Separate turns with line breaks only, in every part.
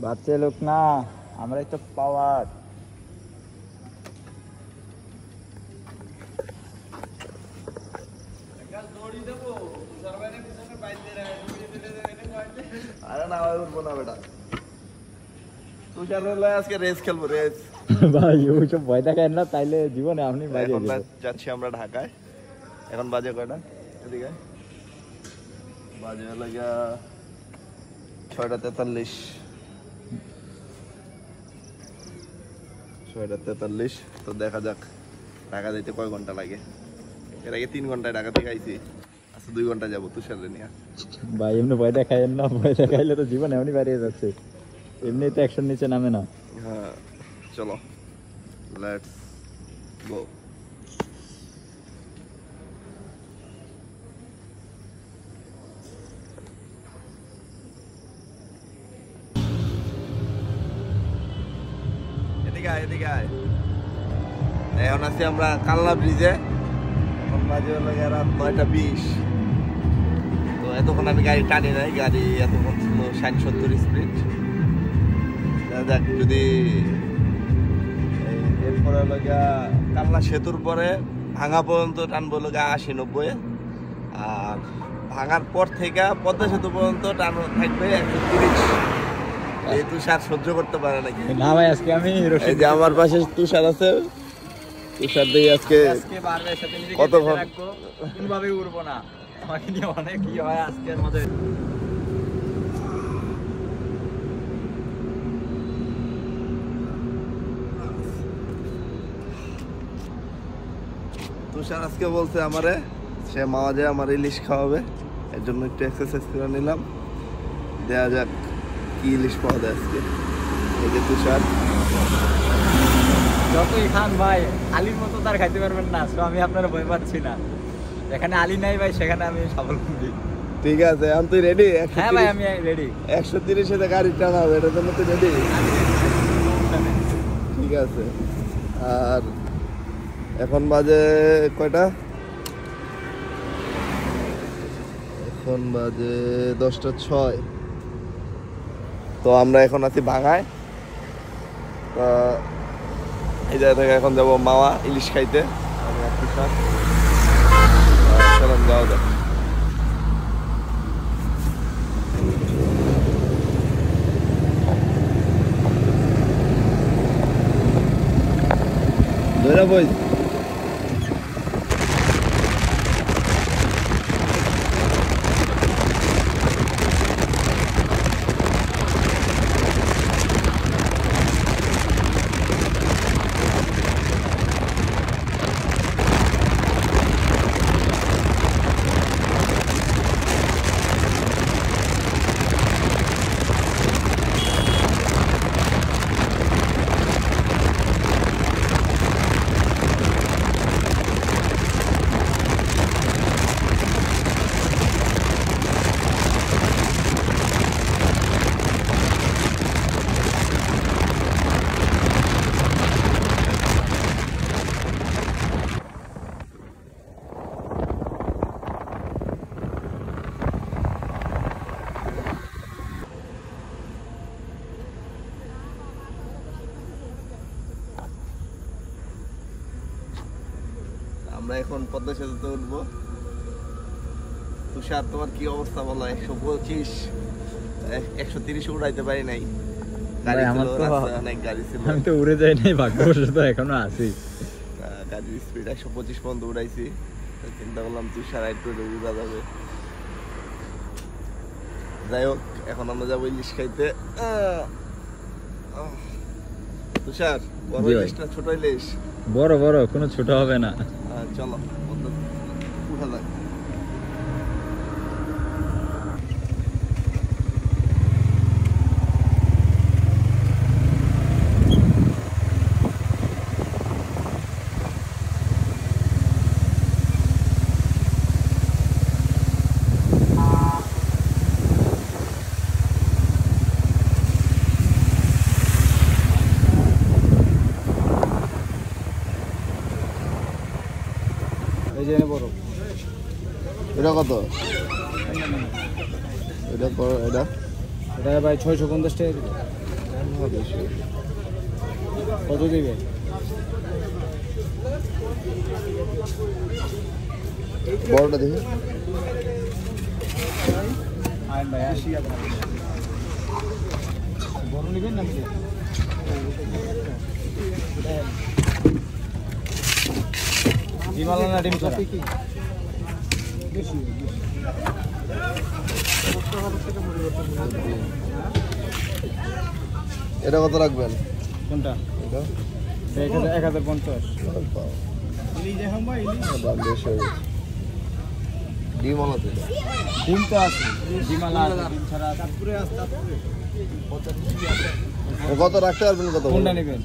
বাচ্চা লোক না, আমরাই তো পাওয়ার।
আরে না ভাই, উঠবো না বেটা। তুষার হলে আজকে রেস খেলবো, রেস।
ভাই ওইসব ভয় দেখায় না, তাইলে জীবনে আপনি
এখন যাচ্ছি আমরা ঢাকায়। এখন বাজে কয়টা? এদিকে বাজে হলো গিয়া 6:43। 6:43। তো দেখা যাক ঢাকা যাইতে কয় ঘন্টা লাগে। এর আগে 3 ঘন্টায় ঢাকা থেকে আইছি, আচ্ছা 2 ঘন্টা যাবো তুষারে নিয়ে।
ভাই এমনি ভয় দেখায় না, ভয় দেখাইলে তো জীবন এমনি বেরিয়ে যাচ্ছে। এমনি তো অ্যাকশন নিচে নামে না।
হ্যাঁ চলো, লেটস গো। এদিকে আয়। এখন আছি আমরা কালনা ব্রিজে। এখন বাজে হলো রাত 9:20। তো এতক্ষণ আমি গাড়ি টানি নাই, গাড়ি এতক্ষণ ছিল 60-70 স্পিড। দেখ যদি এরপরে হলো কালনা সেতুর পরে ভাঙা পর্যন্ত টানবো হলো 80-90, আর ভাঙার পর থেকে পদ্মা সেতু পর্যন্ত টান থাকবে 130। এই তুষার সহ্য করতে পারে নাকি?
না ভাই আজকে আমি
এই যে আমার পাশে তুষার আছে, তুষার দিয়ে আজকে কতক্ষণ
কোনভাবে উড়বো না, আমাকে নিয়ে অনেক কি হয় আজকের মধ্যে।
তুষার আজকে বলছে আমারে সে মাওয়া আমার ইলিশ খাওয়াবে, এর জন্য একটু এক্সারসাইজ করে নিলাম। দেয়া যাক কি ইলিশ পাওয়া যায় আজকে। এই যে তুষার
যতই খান ভাই, আলির মতো তার খাইতে পারবেন না। তো আমি আপনারা ভয় পাচ্ছি না, যেখানে আলি নাই ভাই সেখানে আমি স্বাবলম্বী।
ঠিক আছে, এখন তুই রেডি?
হ্যাঁ ভাই আমি রেডি।
130-এ গাড়ি টানা হবে, এটার জন্য তুই রেডি? ঠিক আছে। আর এখন বাজে কয়টা? এখন বাজে 10:06। তো আমরা এখন আছি ভাঙায়। এই জায়গা থেকে এখন যাবো মাওয়া ইলিশ খাইতে। চলেন যাওয়া যাক। ধরে বই আমরা এখন পদ্মা সেতুতে উঠবো। তুষার তোমার কি অবস্থা বলো? 125 130 উড়াইতে পারি নাই, অনেক গাড়ি ছিল।
আমি তো উড়ে যাই নাই, ভাগ্যবশত এখনো আছি।
গাড়ির স্পিড 125 পর্যন্ত উড়াইছি। চিন্তা করলাম তুষার একটু উড়া যাবে। যাই হোক, এখন আমরা যাবো ইলিশ খাইতে। তুষার বড় ইলিশ না ছোট ইলিশ?
বড় বড়, কোনো ছোট হবে না।
চলো উঠা যাক। এটা কত? এটা এটা
ভাই 650 টাকা। কত দিবে?
বড়টা দেখি।
বড় নেবেন না? ডিমালা না ডিম ছাড়া?
এটা কত রাখবেন?
কোনটা?
এটা
1050।
দাম বেশি হয়ে গেছে। ডিম আলা তো এটা।
ডিম তো আছে, ডিমালা ডিম ছাড়া আছে।
কত রাখতে পারবেন? কত
কোনটা নেবেন?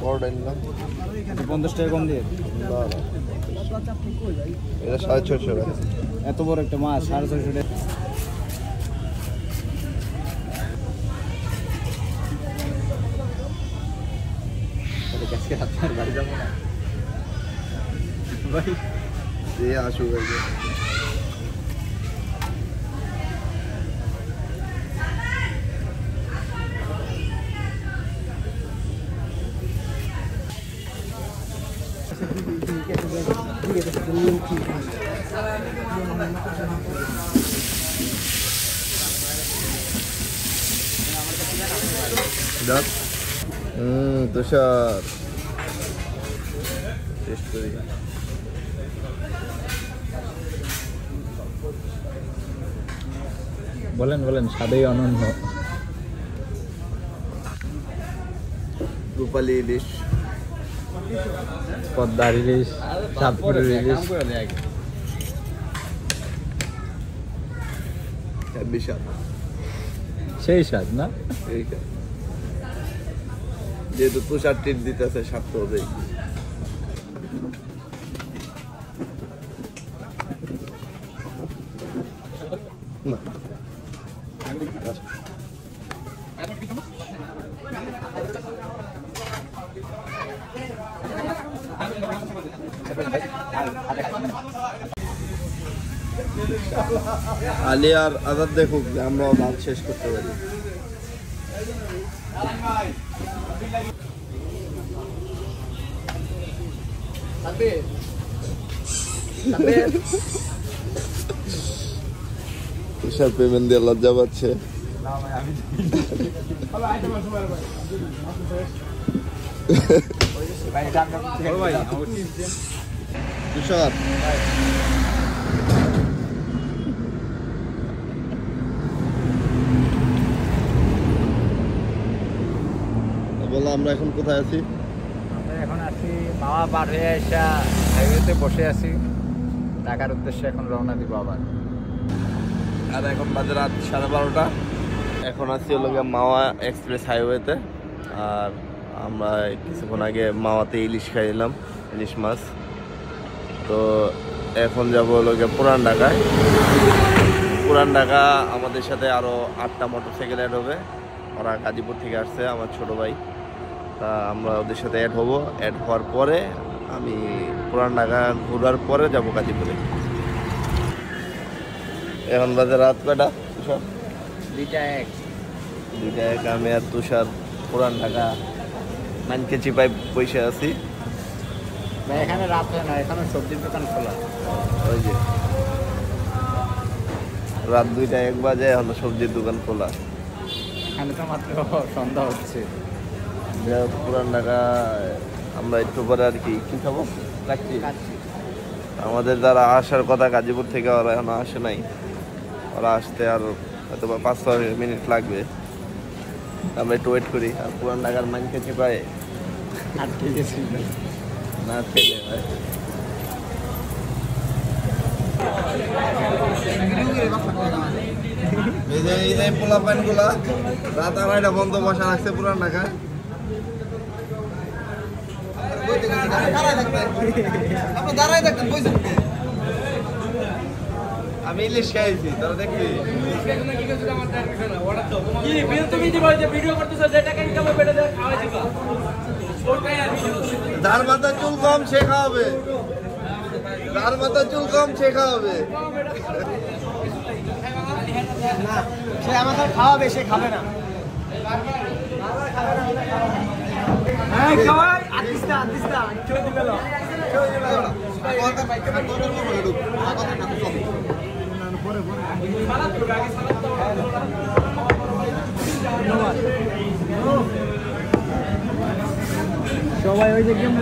বড়টা নিলাম।
50 টাকা কম দিয়ে।
না না, এটা 650 টাকা।
এত বড় একটা মাছ 650 টাকা। আজকে আপনার বাড়ি যাবো না ভাই?
এই আসুক আর কি। তুষার টেস্ট করি।
বলেন বলেন, স্বাদেই অনন্য।
রূপালী ইলিশ,
পদ্মার ইলিশ, চাঁদপুরের ইলিশ,
বিশাল
সেই স্বাদ না?
এইটা যেহেতু তুষার ট্রিট দিতেছে, স্বাদ তো হবেই। না আলী আর আজাদ দেখুক যে আমরাও ভাত শেষ করতে পারি। তুষার পেমেন্ট দিয়ে লজ্জা পাচ্ছে। তুষার বলো, আমরা এখন কোথায় আছি?
আমরা এখন আছি মামা পার হয়ে এসে হাইওয়েতে বসে আছি, ঢাকার উদ্দেশ্যে এখন রওনা দিব আবার।
আর এখন বাজে রাত 12:30। এখন আছি হলো গিয়ে মাওয়া এক্সপ্রেস হাইওয়েতে। আর আমরা কিছুক্ষণ আগে মাওয়াতে ইলিশ খাইলাম, ইলিশ মাছ। তো এখন যাবো হলো গিয়ে পুরান ঢাকায়। পুরান ঢাকা আমাদের সাথে আরও 8টা মোটরসাইকেল অ্যাড হবে। ওরা গাজীপুর থেকে আসছে, আমার ছোট ভাই। তা আমরা ওদের সাথে অ্যাড হবো। অ্যাড হওয়ার পরে আমি পুরান ঢাকা ঘোরার পরে যাবো গাজীপুরে। এখন বাজে রাত কয়টা? তুষার 2:01। আমি আর তুষার পুরান ঢাকা মানকেচি পাইপ বসে আছি।
এখানে রাত হয় না, এখানে সবজির দোকান খোলা।
ওই যে রাত 2:01 বাজে, এখন সবজির দোকান খোলা।
এখানে তো মাত্র সন্ধ্যা হচ্ছে।
পুরান ঢাকা আমরা একটু পরে আর কি খাবো, কাচ্চি। আমাদের যারা আসার কথা গাজীপুর থেকে, ওরা এখনো আসে নাই। ওরা আসতে আর হয়তো 5-6 মিনিট লাগবে। আমরা একটু ওয়েট করি। আর পুরান ঢাকার মানকেচি পায়ে
আটকে গেছি
না খেলে হয়। এই যে পোলা পাইন গুলা রাত 2:30 বন্ধ বসা রাখছে পুরান ঢাকায়। আমি ইলিশ খাইছি, তারা দেখবি যার মাথা চুল কম সে খাওয়াবে, যার মাথা চুল কম সে খাওয়াবে।
সে আমাকে খাওয়াবে, সে খাবে না। সবাই ওই যে গেম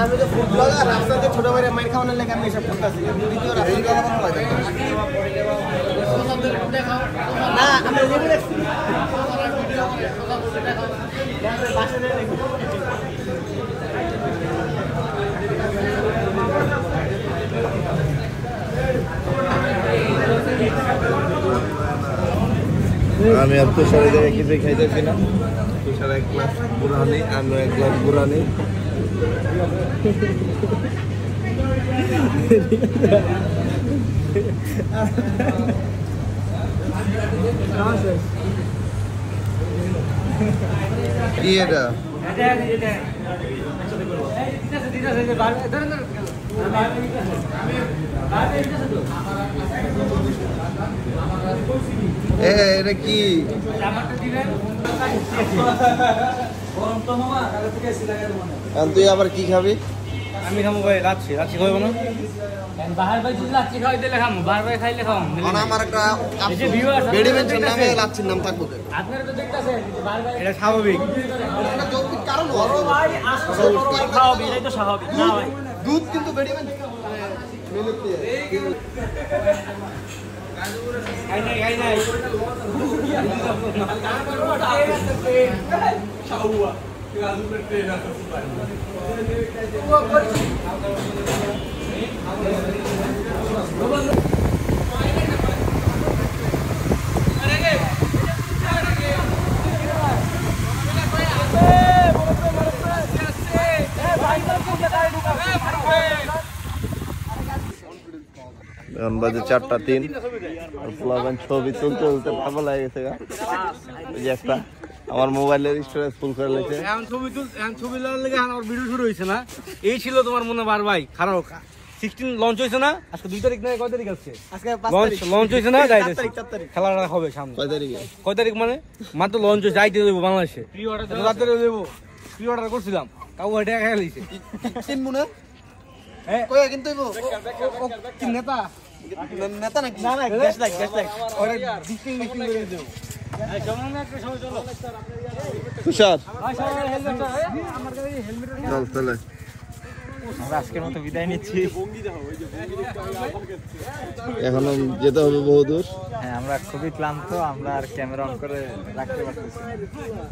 আমি তো ফুড ব্লগার রাস্তাতে ছোট ভাইরে মাইর খাওয়ানোর লেগে আমি এসব করতেছি না আমি
আমি আর তুষার জায়গায় কিছু খাইতেছি না। তুষার এক গ্লাস বুড়ানি, আমি এক গ্লাস বুড়ানি। কি এটা? এটা কি? তুই আবার কি খাবি?
আমি খাবো ভাই লাচ্ছি খাইবো না
বাহার ভাই যদি লাচ্ছি খাওয়াই দিলে খাম বাহার ভাই খাইলে খাম
আমার একটা
এই যে viewers আছে,
বেডিমেন্টের নামে লাচ্ছির নাম থাকবো।
আপনারা তো দেখতেছেন বাহার ভাই
এটা স্বাভাবিক
কারণ
খাওয়াবি এটাই তো স্বাভাবিক না ভাই
দুধ কিন্তু বেডিমেন্ট
খাই নাই
এখন বাজে 4:03। প্লাগান ছবি তুলতে তুলতে পাগল হয়ে গেছে গা। এই যে একটা আমার মোবাইলের স্টোরেজ ফুল করে লেছে।
এখন ছবি লেগে আমার ভিডিও শুরু হয়েছে না এই ছিল তোমার মনে বার ভাই খারাপ 16 লঞ্চ হয়েছে না আজকে 2 তারিখ না কয় তারিখ আছে
আজকে
লঞ্চ হয়েছে না
4 তারিখ
খেলাটা হবে সামনে
কয় তারিখে?
কয় তারিখ মানে মাত্র লঞ্চ হয়ে যাইতে দেবো বাংলাদেশে রাত্রে দেবো প্রি অর্ডার করছিলাম কাউ এটা খেয়ে লিছে
কিনবো না?
হ্যাঁ
কই কিনতে হইব?
কি নেতা
নেতা নাকি?
না না গ্যাস লাইক
ওরে ডিস্টিং করে দেবো
তুষার চল চলে।
আমরা আজকের মতো বিদায় নিচ্ছি।
এখনো যেতে হবে বহুদূর।
হ্যাঁ আমরা খুবই ক্লান্ত, আমরা আর ক্যামেরা অন করে রাখতে পারতেছি না।